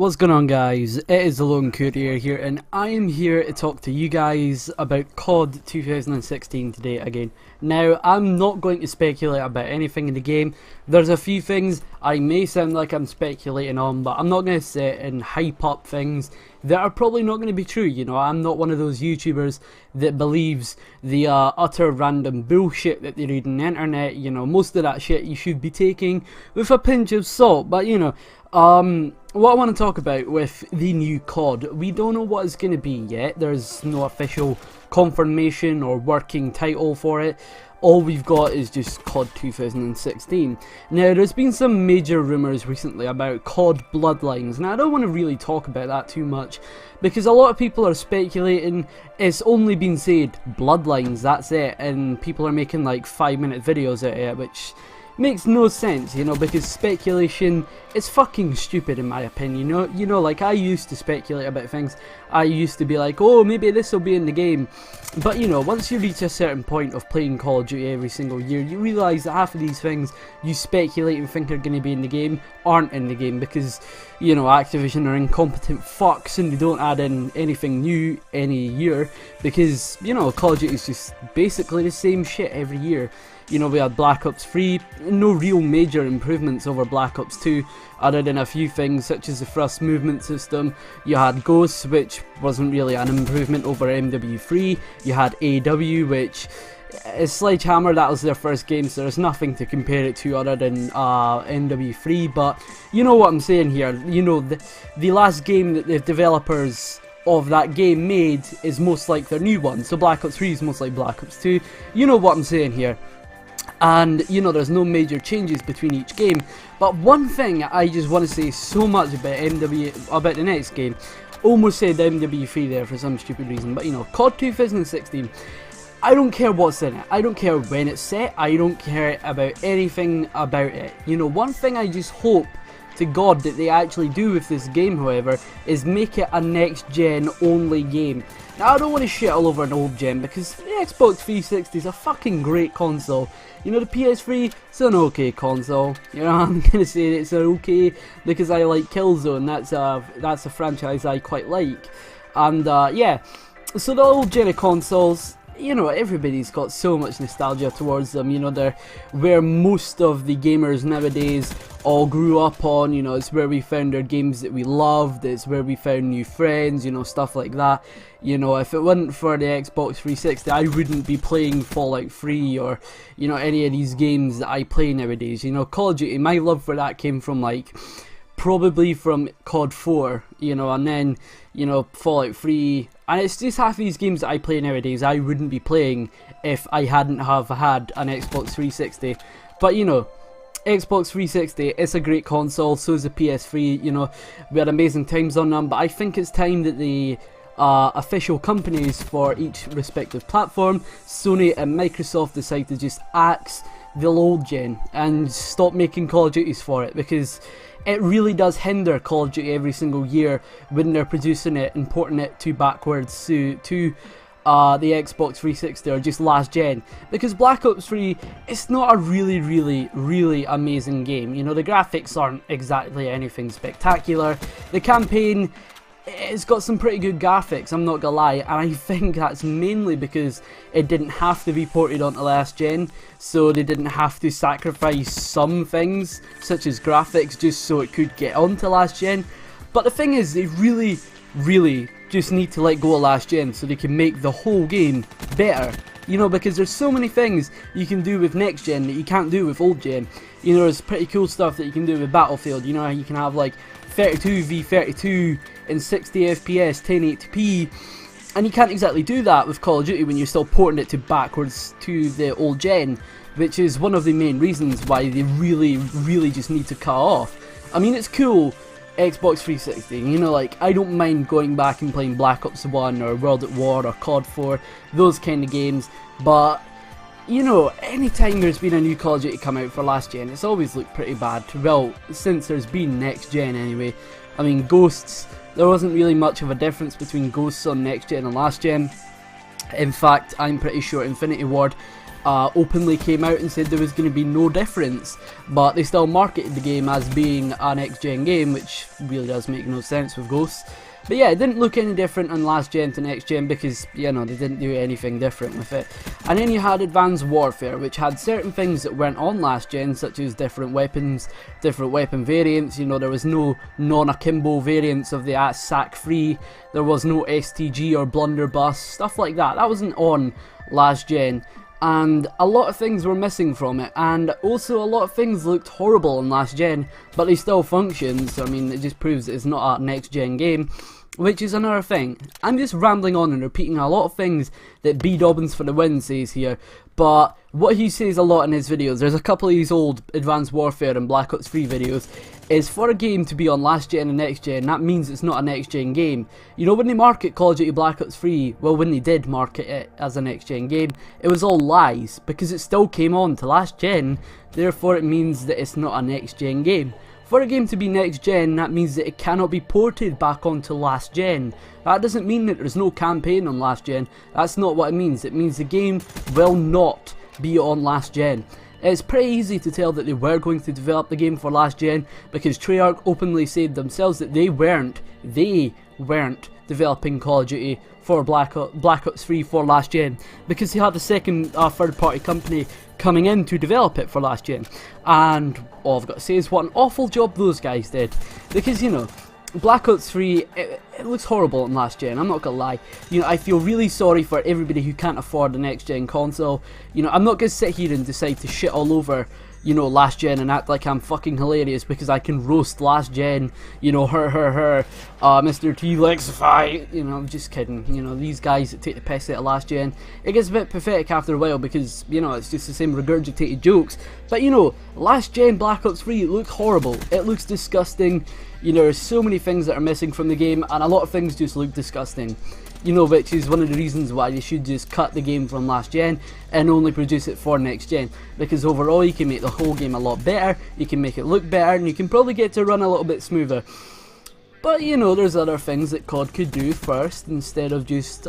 What's going on, guys? It is the Lone Courier here, and I am here to talk to you guys about COD 2016 today again. Now, I'm not going to speculate about anything in the game. There's a few things I may sound like I'm speculating on, but I'm not going to sit and hype up things that are probably not going to be true. You know, I'm not one of those YouTubers that believes the utter random bullshit that they read on the internet. You know, most of that shit you should be taking with a pinch of salt, but you know, what I want to talk about with the new COD, we don't know what it's going to be yet. There's no official confirmation or working title for it. All we've got is just COD 2016. Now, there's been some major rumours recently about COD Bloodlines. Now, I don't want to really talk about that too much, because a lot of people are speculating it's only been said Bloodlines, that's it, and people are making like 5-minute videos out of it, which makes no sense, you know, because speculation is fucking stupid in my opinion. You know, like I used to speculate about things. I used to be like, oh, maybe this will be in the game. But you know, once you reach a certain point of playing Call of Duty every single year, you realise that half of these things you speculate and think are going to be in the game aren't in the game, because, you know, Activision are incompetent fucks and they don't add in anything new any year, because, you know, Call of Duty is just basically the same shit every year. You know, we had Black Ops 3, no real major improvements over Black Ops 2, other than a few things such as the thrust movement system. You had Ghosts, which wasn't really an improvement over MW3. You had AW, which is Sledgehammer, that was their first game, so there's nothing to compare it to other than MW3, but you know what I'm saying here. You know, the last game that the developers of that game made is most like their new one, so Black Ops 3 is most like Black Ops 2. You know what I'm saying here. And, you know, there's no major changes between each game. But one thing I just want to say so much about the next game, almost said MW3 there for some stupid reason, but you know, COD 2016, I don't care what's in it, I don't care when it's set, I don't care about anything about it. You know, one thing I just hope to God that they actually do with this game, however, is make it a next gen only game. Now, I don't want to shit all over an old gen, because the Xbox 360 is a fucking great console. You know, the PS3, it's an okay console. You know, I'm gonna say it's okay because I like Killzone. That's a franchise I quite like. And yeah, so the old gen of consoles, you know, everybody's got so much nostalgia towards them. You know, they're where most of the gamers nowadays all grew up on. You know, it's where we found our games that we loved, it's where we found new friends, you know, stuff like that. You know, if it wasn't for the Xbox 360, I wouldn't be playing Fallout 3 or, you know, any of these games that I play nowadays. You know, Call of Duty, my love for that came from like probably from COD 4, you know, and then, you know, Fallout 3, and it's just half these games that I play nowadays I wouldn't be playing if I hadn't have had an Xbox 360. But you know, Xbox 360, it's a great console, so is the PS3, you know, we had amazing times on them, but I think it's time that the official companies for each respective platform, Sony and Microsoft, decide to just axe the old gen and stop making Call of Duties for it, because it really does hinder Call of Duty every single year when they're producing it and porting it to backwards to the Xbox 360 or just last gen. Because Black Ops 3, it's not a really amazing game. You know, the graphics aren't exactly anything spectacular. The campaign, it's got some pretty good graphics, I'm not gonna lie, and I think that's mainly because it didn't have to be ported onto last gen, so they didn't have to sacrifice some things such as graphics just so it could get onto last gen. But the thing is, they really just need to let go of last gen so they can make the whole game better. You know, because there's so many things you can do with next gen that you can't do with old gen. You know, there's pretty cool stuff that you can do with Battlefield. You know, you can have like 32v32 in 60 FPS, 1080p, and you can't exactly do that with Call of Duty when you're still porting it to backwards to the old gen, which is one of the main reasons why they really just need to cut off. I mean, it's cool, Xbox 360, you know, like, I don't mind going back and playing Black Ops 1 or World at War or COD 4, those kind of games, but, you know, anytime there's been a new Call of Duty come out for last gen, it's always looked pretty bad. Well, since there's been next gen anyway. I mean, Ghosts, there wasn't really much of a difference between Ghosts on next gen and last gen. In fact, I'm pretty sure Infinity Ward openly came out and said there was going to be no difference, but they still marketed the game as being a next gen game, which really does make no sense with Ghosts. But yeah, it didn't look any different on last gen to next gen because, you know, they didn't do anything different with it. And then you had Advanced Warfare, which had certain things that weren't on last gen, such as different weapons, different weapon variants. You know, there was no non-akimbo variants of the SAC-free, there was no STG or blunderbuss, stuff like that. That wasn't on last gen. And a lot of things were missing from it, and also a lot of things looked horrible on last gen, but they still function. So I mean, it just proves that it's not a next gen game, which is another thing. I'm just rambling on and repeating a lot of things that Bdobbinsftw says here, but what he says a lot in his videos, there's a couple of these old Advanced Warfare and Black Ops 3 videos, is for a game to be on last gen and next gen, that means it's not a next gen game. You know, when they market Call of Duty Black Ops 3, well, when they did market it as a next gen game, it was all lies, because it still came on to last gen, therefore it means that it's not a next gen game. For a game to be next gen, that means that it cannot be ported back onto last gen. That doesn't mean that there's no campaign on last gen, that's not what it means. It means the game will not be on last gen. It's pretty easy to tell that they were going to develop the game for last gen, because Treyarch openly said themselves that they weren't developing Call of Duty for Black Ops 3 for last gen, because they had a second third party company coming in to develop it for last gen. And all I've got to say is what an awful job those guys did, because, you know, Black Ops 3, it looks horrible on last gen, I'm not gonna lie. You know, I feel really sorry for everybody who can't afford the next gen console. You know, I'm not gonna sit here and decide to shit all over, you know, last gen and act like I'm fucking hilarious because I can roast last gen, you know, Mr. T-Lexify, you know, I'm just kidding. You know, these guys that take the piss out of last gen, it gets a bit pathetic after a while because, you know, it's just the same regurgitated jokes. But, you know, last gen Black Ops 3, it looks horrible, it looks disgusting. You know, there's so many things that are missing from the game, and a lot of things just look disgusting. You know, which is one of the reasons why they should just cut the game from last gen and only produce it for next gen. Because overall you can make the whole game a lot better, you can make it look better, and you can probably get it to run a little bit smoother. But, you know, there's other things that COD could do first, instead of just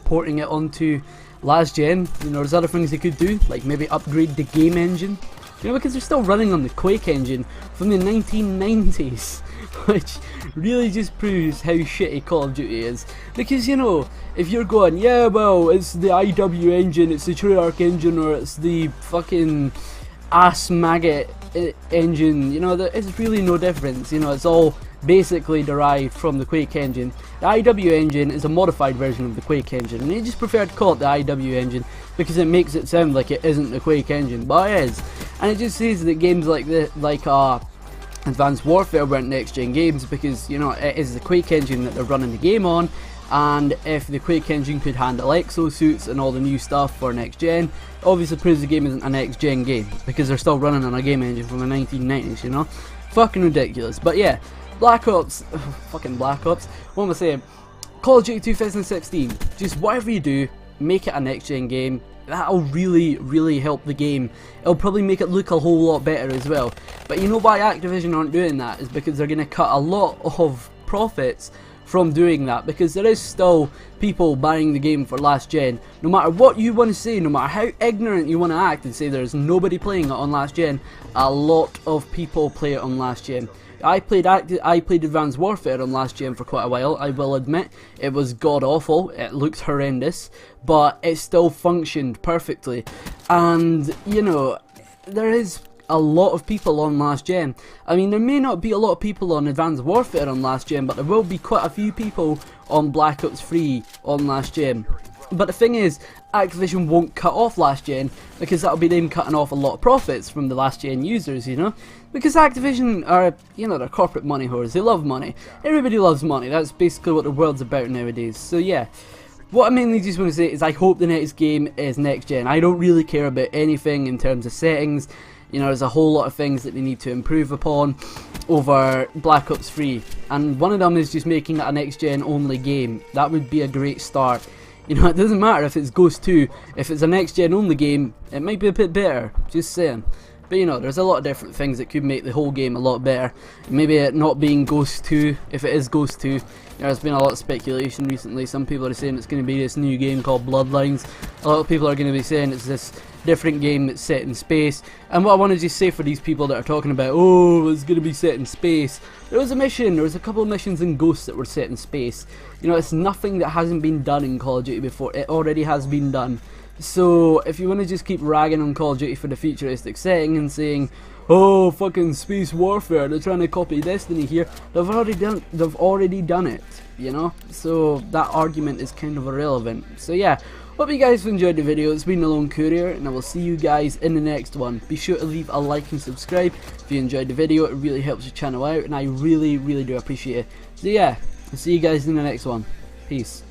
porting it onto last gen. You know, there's other things they could do, like maybe upgrade the game engine. You know, because they're still running on the Quake engine from the 1990s, which really just proves how shitty Call of Duty is. Because, you know, if you're going, yeah, well, it's the IW engine, it's the Treyarch engine, or it's the fucking ass maggot engine, you know, it's really no difference. You know, it's all basically derived from the Quake engine. The IW engine is a modified version of the Quake engine, and they just prefer to call it the IW engine because it makes it sound like it isn't the Quake engine, but it is. And it just says that games like Advanced Warfare weren't next gen games because, you know, it is the Quake engine that they're running the game on, and if the Quake engine could handle exosuits and all the new stuff for next gen, obviously proves the game isn't a next gen game because they're still running on a game engine from the 1990s, you know? Fucking ridiculous. But yeah, Black Ops, fucking Black Ops, what am I saying? Call of Duty 2016, just whatever you do, make it a next gen game. That'll really help the game. It'll probably make it look a whole lot better as well. But you know why Activision aren't doing that is because they're going to cut a lot of profits from doing that, because there is still people buying the game for last gen. No matter what you want to say, no matter how ignorant you want to act and say there's nobody playing it on last gen, a lot of people play it on last gen. I played Advanced Warfare on last gen for quite a while, I will admit. It was god awful, it looked horrendous, but it still functioned perfectly. And, you know, there is a lot of people on last gen. I mean, there may not be a lot of people on Advanced Warfare on last gen, but there will be quite a few people on Black Ops 3 on last gen. But the thing is, Activision won't cut off last gen, because that'll be them cutting off a lot of profits from the last gen users, you know? Because Activision are, you know, they're corporate money whores, they love money. Everybody loves money, that's basically what the world's about nowadays. So yeah, what I mainly just want to say is I hope the next game is next gen. I don't really care about anything in terms of settings. You know, there's a whole lot of things that they need to improve upon over Black Ops 3. And one of them is just making it a next gen only game. That would be a great start. You know, it doesn't matter if it's Ghost 2, if it's a next gen only game, it might be a bit better, just saying. But you know, there's a lot of different things that could make the whole game a lot better. Maybe it not being Ghost 2, if it is Ghost 2. There's been a lot of speculation recently. Some people are saying it's going to be this new game called Bloodlines. A lot of people are going to be saying it's this different game that's set in space. And what I want to just say for these people that are talking about, oh, it's going to be set in space. There was a couple of missions in Ghost that were set in space. You know, it's nothing that hasn't been done in Call of Duty before. It already has been done. So if you want to just keep ragging on Call of Duty for the futuristic setting and saying, oh, fucking space warfare, they're trying to copy Destiny here, they've already done it, you know? So that argument is kind of irrelevant. So yeah, hope you guys have enjoyed the video. It's been the Lone Courier, and I will see you guys in the next one. Be sure to leave a like and subscribe if you enjoyed the video. It really helps the channel out, and I really do appreciate it. So yeah, I'll see you guys in the next one. Peace.